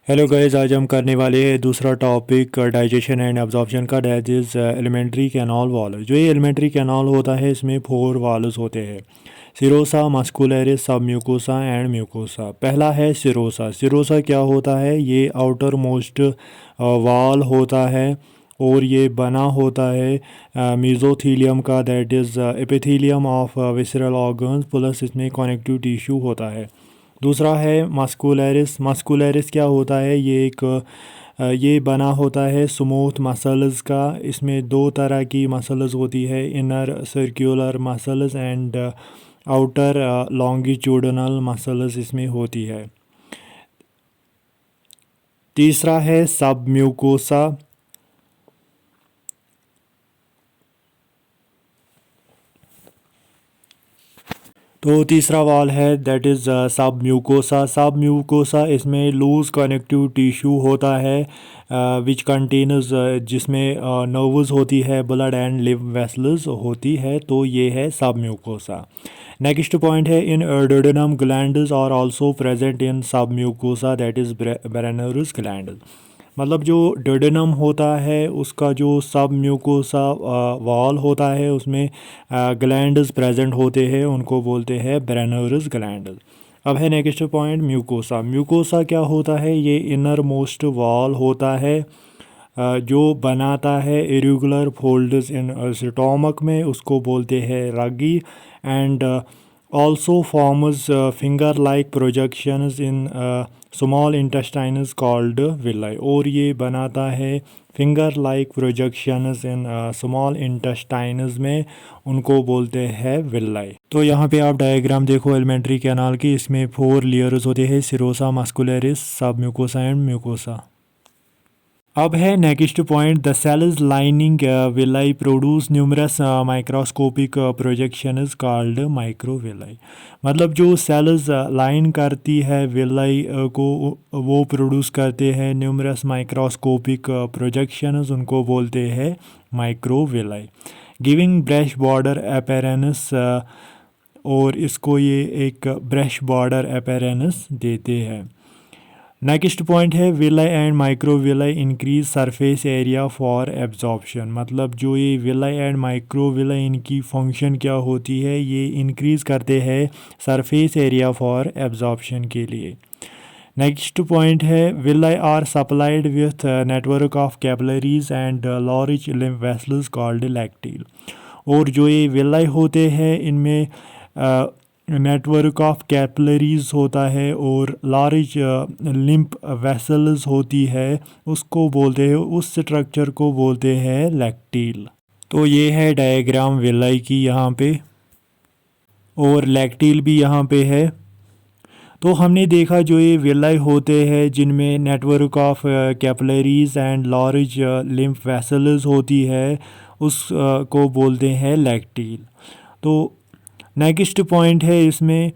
Hello guys, आज हम करने वाले हैं दूसरा टॉपिक डाइजेशन एंड एब्जॉर्प्शन का। That is alimentary canal wall. जो ये एलिमेंट्री कैनाल होता है इसमें 4 वॉल्स होते हैं। Serosa, muscularis, submucosa and mucosa. पहला है सिरोसा। सिरोसा क्या होता है? ये आउटर मोस्ट वॉल होता है और ये बना होता है मीजोथीलियम का, that is epithelium of visceral organs, plus इसमें कनेक्टिव टिश्यू होता है। दूसरा है मस्कुलरिस। मस्कुलरिस क्या होता है? ये बना होता है स्मूथ मसल्स का। इसमें दो तरह की मसल्स होती है, inner circular muscles and outer longitudinal muscles इसमें होती है। तीसरा है सब म्यूकोसा। तो तीसरा वाल है दैट इज़ सब म्यूकोसा। सब म्यूकोसा इसमें लूज कनेक्टिव टिश्यू होता है विच कंटेनर्स, जिसमें नर्व्स होती है, ब्लड एंड लिव वेसल्स होती है। तो ये है सब म्यूकोसा। नेक्स्ट पॉइंट है in duodenum glands are also present in submucosa, that is Brunner's gland. मतलब जो डोडेनम होता है उसका जो सब म्यूकोसा वॉल होता है उसमें ग्लैंड्स प्रेजेंट होते हैं, उनको बोलते हैं ब्रेनरस ग्लैंड। अब है नेक्स्ट पॉइंट म्यूकोसा। म्यूकोसा क्या होता है? ये इनर मोस्ट वॉल होता है जो बनाता है इरेगुलर फोल्ड्स इन स्टोमक में, उसको बोलते हैं rugae. And also forms finger like projections in small intestines called villi. और ये बनाता है finger like projections in small intestines में, उनको बोलते हैं विलाई। तो यहाँ पे आप डायग्राम देखो एलिमेंट्री कैनाल की। इसमें 4 लेयर्स होते हैं, serosa, muscularis, submucosa and mucosa. अब है next point the cells lining villi produce numerous microscopic projections called microvilli. मतलब जो सेल्स लाइन करती है विलाई को, वो प्रोड्यूस करते हैं न्यूमरस माइक्रोस्कोपिक प्रोजेक्शंस, उनको बोलते हैं microvilli, giving brush border appearance. और इसको ये एक ब्रश बॉर्डर अपीयरेंस देते हैं। नेक्स्ट पॉइंट है villi and microvilli increase surface area for absorption. मतलब जो ये विलाई एंड माइक्रोविलाई, इनकी फंक्शन क्या होती है? ये इंक्रीज करते हैं सरफेस एरिया फॉर एब्जॉर्प्शन के लिए। नेक्स्ट पॉइंट है villi are supplied with network of capillaries and large lymph vessels called lacteal. और जो ये विलाई होते हैं इनमें नेटवर्क ऑफ कैपिलरीज होता है और लार्ज लिम्फ वेसल्स होती है, उसको बोलते हैं, उस स्ट्रक्चर को बोलते हैं लैक्टील। तो ये है डायग्राम विलाई की यहाँ पे, और लैक्टील भी यहाँ पे है। तो हमने देखा जो ये विलाई होते हैं जिनमें network of capillaries and large lymph vessels होती है, उस को बोलते हैं लैक्टील। तो नेक्स्ट पॉइंट है इसमें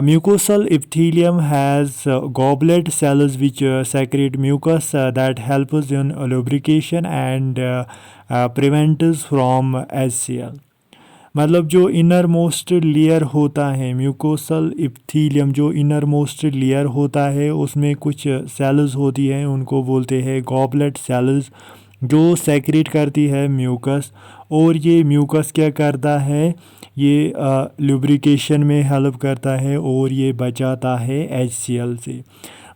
mucosal epithelium has goblet cells which secrete mucus that helps in lubrication and prevents from HCl। मतलब जो इनर मोस्ट लेयर होता है म्यूकोसल एपिथेलियम, जो इनर मोस्ट लेयर होता है उसमें कुछ सेल्स होती हैं, उनको बोलते हैं गॉबलेट सेल्स, जो सेक्रेट करती है म्यूकस। और ये म्यूकस क्या करता है? ये लुब्रिकेशन में हेल्प करता है और ये बचाता है HCl से।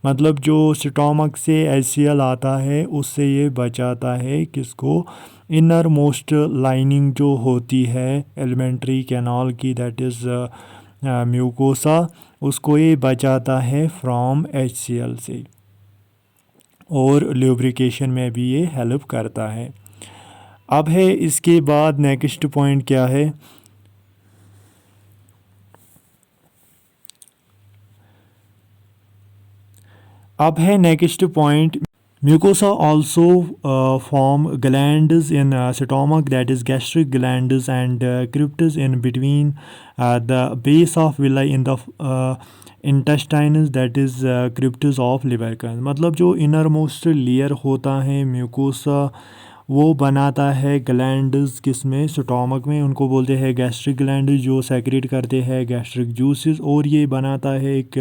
मतलब जो स्टोमक से HCl आता है उससे ये बचाता है किसको? इनर मोस्ट लाइनिंग जो होती है एलिमेंट्री कैनाल की, दैट इज़ म्यूकोसा, उसको ये बचाता है फ्रॉम HCl से, और लुब्रिकेशन में भी ये हेल्प करता है। अब है इसके बाद नेक्स्ट पॉइंट क्या है? अब है next point mucosa also form glands in stomach, that is gastric glands and crypts in between the base of villi in the intestines, that is crypts of Lieberkuhn. मतलब जो इनर मोस्ट लेयर होता है mucosa, वो बनाता है glands किसमें? Stomach में, उनको बोलते हैं गैस्ट्रिक ग्लैंड, जो सेक्रेट करते हैं गैस्ट्रिक जूसेस। और ये बनाता है एक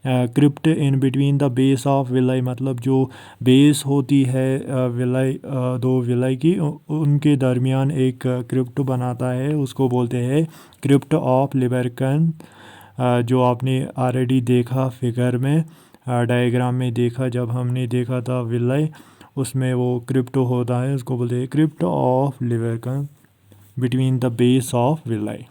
crypt in between the base of villi, मतलब जो बेस होती है विलाई, दो विलाई की, उनके दरमियान एक क्रिप्ट बनाता है, उसको बोलते हैं क्रिप्ट ऑफ लिबर्कन। जो आपने ऑलरेडी देखा फिगर में, डायग्राम में देखा, जब हमने देखा था विलाई, उसमें वो क्रिप्टो होता है, उसको बोलते हैं crypt of Lieberkuhn between the base of villi.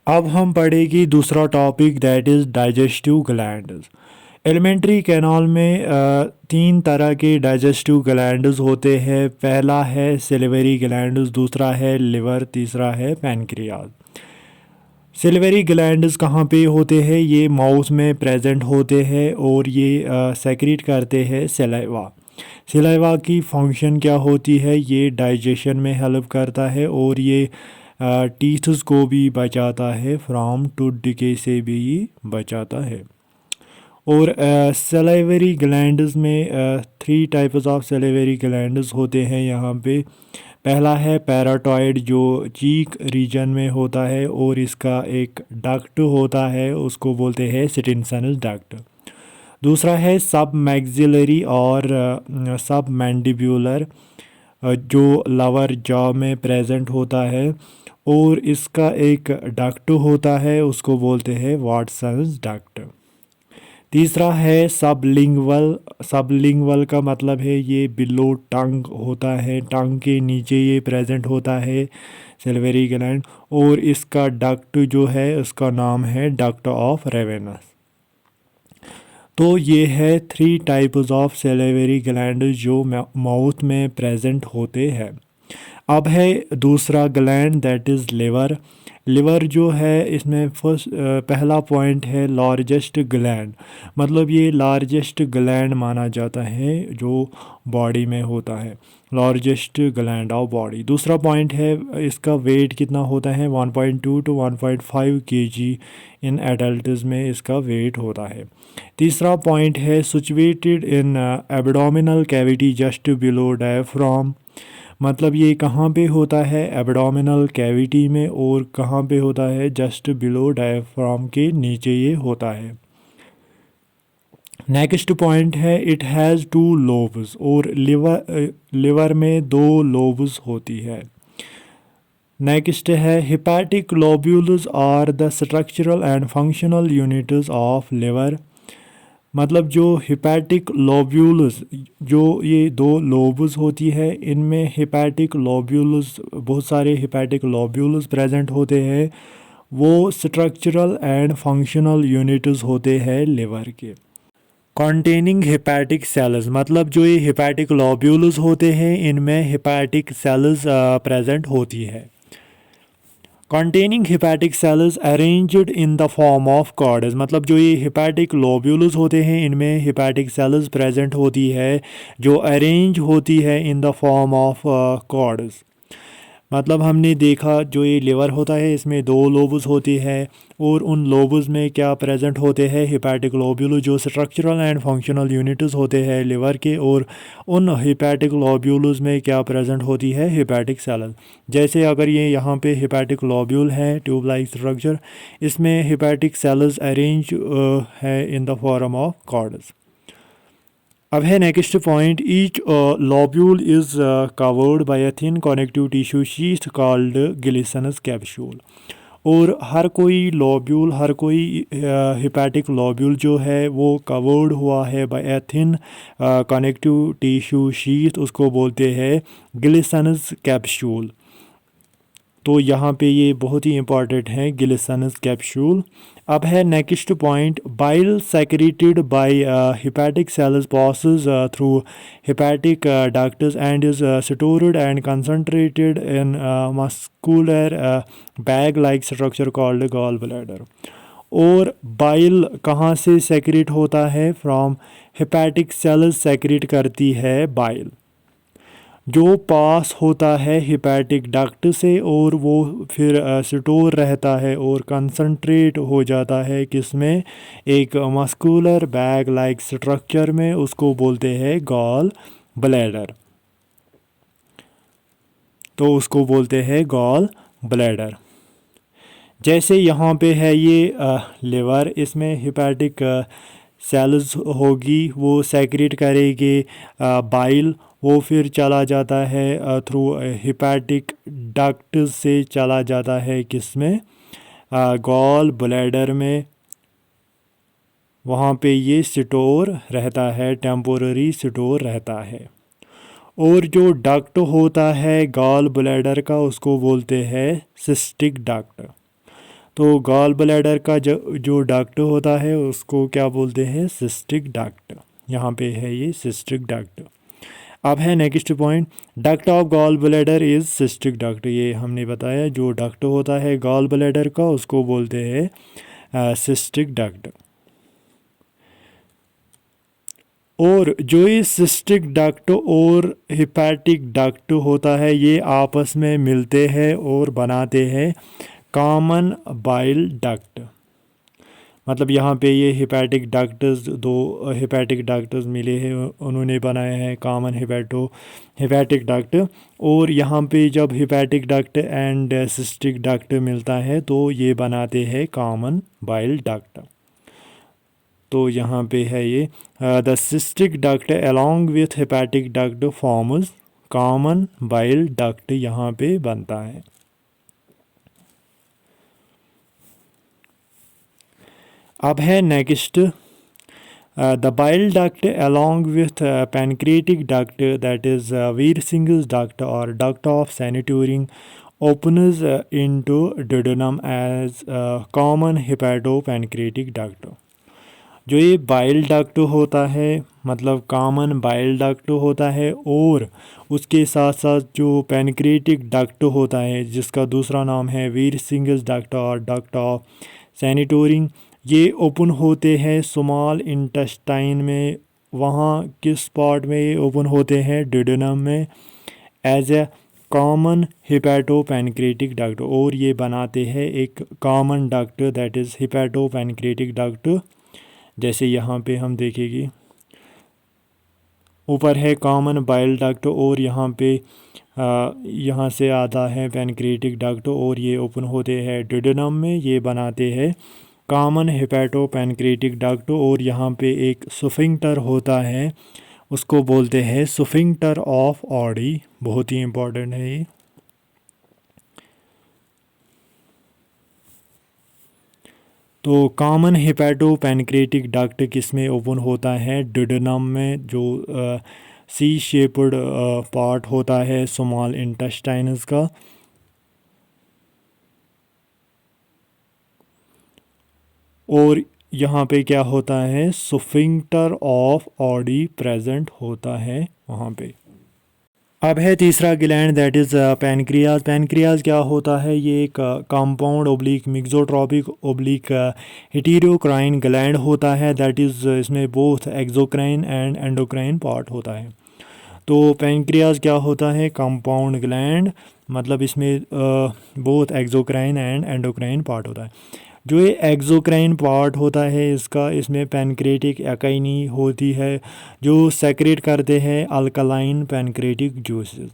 अब हम पढ़ेगी दूसरा topic, that is digestive glands. Alimentary canal में तीन तरह के डाइजेस्टिव ग्लैंड्स होते हैं। पहला है सिलिवरी ग्लैंड्स, दूसरा है लिवर, तीसरा है पैनक्रियाज। सिलिवरी ग्लैंड्स कहाँ पे होते हैं? ये माउथ में प्रेजेंट होते हैं और ये सेक्रेट करते हैं सलाइवा। सलाइवा की फंक्शन क्या होती है? ये डाइजेशन में हेल्प करता है और ये टीथ्स को भी बचाता है, फ्रॉम टूथ डिके से भी ये बचाता है। और सलाइवरी ग्लैंड्स में three types of salivary glands होते हैं यहाँ पे। पहला है पैराटॉइड, जो चीक रीजन में होता है और इसका एक डक्ट होता है, उसको बोलते हैं स्टिनसनस डक्ट। दूसरा है सब मैक्सिलरी और सब मैंडिब्यूलर, जो लवर जॉ में प्रेजेंट होता है और इसका एक डक्ट होता है, उसको बोलते हैं वाटसन्स डक्ट। तीसरा है सबलिंगवल। सबलिंगवल का मतलब है ये बिलो टंग होता है, टंग के नीचे ये प्रेजेंट होता है सिल्वरी ग्लैंड, और इसका डक्ट जो है उसका नाम है डक्ट ऑफ रेवेनस। तो ये है three types of salivary gland जो माउथ में प्रेजेंट होते हैं। अब है दूसरा gland, that is liver. Liver जो है इसमें पहला पॉइंट है लार्जेस्ट ग्लैंड, मतलब ये लार्जेस्ट ग्लैंड माना जाता है जो बॉडी में होता है, लार्जेस्ट ग्लैंड ऑफ बॉडी। दूसरा पॉइंट है इसका वेट कितना होता है, 1.2 to 1.5 kg इन एडल्ट्स में इसका वेट होता है। तीसरा पॉइंट है situated in abdominal cavity just below diaphragm, मतलब ये कहाँ पे होता है? एब्डोमिनल कैविटी में, और कहाँ पे होता है? जस्ट बिलो डायफ्राम के नीचे ये होता है। नेक्स्ट पॉइंट है इट हैज़ 2 लोब्स, और लिवर में 2 लोब्स होती है। नेक्स्ट है hepatic lobules are the structural and functional units of liver, मतलब जो हिपैटिक लोब्यूल्स, जो ये 2 लोब्स होती है, इनमें हिपैटिक लोब्यूल्स, बहुत सारे हिपैटिक लोब्यूल्स प्रेजेंट होते हैं, वो स्ट्रक्चरल एंड फंक्शनल यूनिट्स होते हैं लिवर के। कंटेनिंग हिपैटिक सेल्स, मतलब जो ये हिपैटिक लोब्यूल्स होते हैं इनमें हिपैटिक सेल्स प्रेजेंट होती है। Containing hepatic cells arranged in the form of cords, मतलब जो ये हिपैटिक लोब्यूल्स होते हैं इनमें हिपैटिक सेल्स प्रेजेंट होती है जो अरेंज होती है in the form of cords. मतलब हमने देखा जो ये लिवर होता है इसमें 2 लोब्स होती है, और उन लोब्स में क्या प्रेजेंट होते हैं? हिपैटिक लोब्यूल, जो स्ट्रक्चरल एंड फंक्शनल यूनिट्स होते हैं लिवर के, और उन हिपैटिक लोब्यूल्स में क्या प्रेजेंट होती है? Hepatic cells. जैसे अगर ये यहाँ पे हिपैटिक लोब्यूल है, ट्यूब लाइक स्ट्रक्चर, इसमें हिपैटिक सेल्स अरेंज है in the form of cords. अब है next point, each lobule is covered by a thin connective tissue sheath called Glisson's capsule, और हर कोई लोब्यूल, हर कोई हिपैटिक लोब्यूल जो है वो कवर्ड हुआ है by a thin connective tissue sheath, उसको बोलते हैं गिलिसनस कैप्सूल। तो यहाँ पे ये बहुत ही इंपॉर्टेंट है गिलिसनस कैप्सूल। अब है next point, bile secreted by hepatic cells passes through hepatic ducts and is stored and concentrated in muscular bag like structure called gall bladder. और बाइल कहाँ से सेक्रेट होता है? फ्रॉम हिपैटिक सेल्स सेक्रेट करती है bile, जो पास होता है हिपैटिक डक्ट से, और वो फिर स्टोर रहता है और कंसंट्रेट हो जाता है किसमें? एक मस्कुलर बैग लाइक स्ट्रक्चर में, उसको बोलते हैं गॉल ब्लैडर। तो उसको बोलते हैं गॉल ब्लैडर। जैसे यहाँ पे है ये लिवर, इसमें हेपेटिक सेल्स होगी, वो सेक्रेट करेगी बाइल, वो फिर चला जाता है थ्रू हेपेटिक डक्ट से चला जाता है किसमें, गॉल ब्लैडर में, वहाँ पे ये स्टोर रहता है, टेम्पोररी स्टोर रहता है। और जो डक्ट होता है गॉल ब्लैडर का उसको बोलते हैं सिस्टिक डक्ट। तो गॉल ब्लैडर का जो डक्ट होता है उसको क्या बोलते हैं, सिस्टिक डक्ट। यहाँ पे है ये सिस्टिक डक्ट। अब है next point, duct of gall bladder is cystic duct. ये हमने बताया जो डक्ट होता है गॉल ब्लैडर का उसको बोलते हैं सिस्टिक डक्ट। और जो ये सिस्टिक डक्ट और हेपेटिक डक्ट होता है ये आपस में मिलते हैं और बनाते हैं कॉमन बाइल डक्ट। मतलब यहाँ पे ये हेपेटिक डक्ट्स, दो हेपेटिक डक्ट्स मिले हैं, उन्होंने बनाया है कॉमन हेपेटिक डक्ट। और यहाँ पे जब hepatic duct and cystic duct मिलता है तो ये बनाते हैं कॉमन बाइल डक्ट। तो यहाँ पे है ये the cystic duct along with hepatic duct forms common bile duct, यहाँ पे बनता है। अब है next, the bile duct along with pancreatic duct that is Wirsung's duct और duct of Santorini opens into duodenum as common hepatopancreatic duct। जो ये bile duct होता है मतलब कॉमन बाइल डक्ट होता है, और उसके साथ साथ जो पैनक्रियाटिक डक्ट होता है जिसका दूसरा नाम है वीरसिंगल्स डक्ट और डक्ट ऑफ सैनिटोरिंग, ये ओपन होते हैं स्मॉल इंटेस्टाइन में। वहाँ किस पार्ट में ये ओपन होते हैं, डुओडेनम में, as a common hepatopancreatic duct. और ये बनाते हैं एक common duct that is hepatopancreatic duct. जैसे यहाँ पे हम देखेंगे ऊपर है कॉमन बाइल डक्ट और यहाँ पे यहाँ से आता है पैनक्रियाटिक डक्ट और ये ओपन होते हैं डुओडेनम में, ये बनाते हैं कॉमन हेपेटोपैनक्रियाटिक डक्ट। और यहाँ पे एक स्फिंक्टर होता है उसको बोलते हैं स्फिंक्टर ऑफ ऑडी, बहुत ही इम्पोर्टेंट है ये। तो कॉमन हेपेटोपैनक्रियाटिक डक्ट किस में ओपन होता है, डुओडेनम में, जो सी शेप्ड पार्ट होता है स्मॉल इंटेस्टाइन्स का। और यहाँ पे क्या होता है, स्फिंक्टर ऑफ ऑडी प्रेजेंट होता है वहाँ पे। अब है तीसरा gland that is pancreas. Pancreas क्या होता है, ये एक compound oblique mixotropic oblique heterocrine gland होता है दैट इज़, इसमें both exocrine and endocrine part होता है। तो पैनक्रियाज क्या होता है, कंपाउंड ग्लैंड, मतलब इसमें both exocrine and endocrine part होता है। जो ये एक्सोक्राइन पार्ट होता है इसका, इसमें पैनक्रियाटिक एकाइनी होती है जो सेक्रेट करते हैं अल्कलाइन पैनक्रियाटिक जूसेस।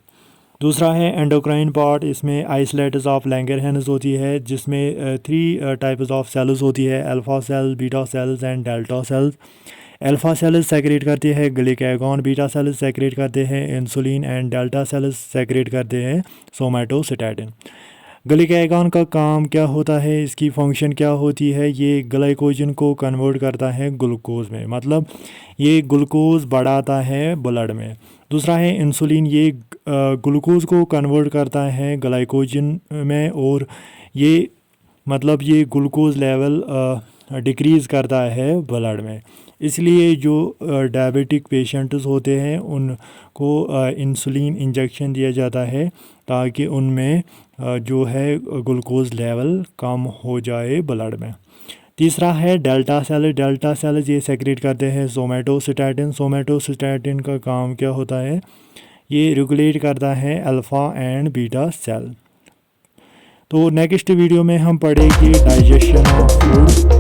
दूसरा है एंडोक्राइन पार्ट, इसमें आइसोलेट्स ऑफ लैंगरहैंस होती है जिसमें 3 टाइप्स ऑफ सेल्स होती है, alpha cells, beta cells and delta cells. Alpha cells secrete करते हैं ग्लूकागॉन, बीटा सेल्स सेक्रेट करते हैं insulin and delta cells secrete करते हैं सोमैटोसिटेटिन। ग्लूकागॉन का काम क्या होता है, इसकी फंक्शन क्या होती है, ये ग्लाइकोजन को कन्वर्ट करता है ग्लूकोज में, मतलब ये ग्लूकोज बढ़ाता है ब्लड में। दूसरा है इंसुलिन, ये ग्लूकोज को कन्वर्ट करता है ग्लाइकोजन में, और ये मतलब ये ग्लूकोज लेवल डिक्रीज़ करता है ब्लड में। इसलिए जो डायबिटिक पेशेंट्स होते हैं उनको इंसुलिन इंजेक्शन दिया जाता है ताकि उनमें जो है ग्लूकोज लेवल कम हो जाए ब्लड में। तीसरा है डेल्टा सेल। डेल्टा सेल ये सेक्रेट करते हैं सोमैटोसिटेटिन। सोमैटोसिटेटिन का काम क्या होता है, ये रेगुलेट करता है अल्फ़ा एंड बीटा सेल। तो नेक्स्ट वीडियो में हम पढ़ेंगे डाइजेशन ऑफ फूड।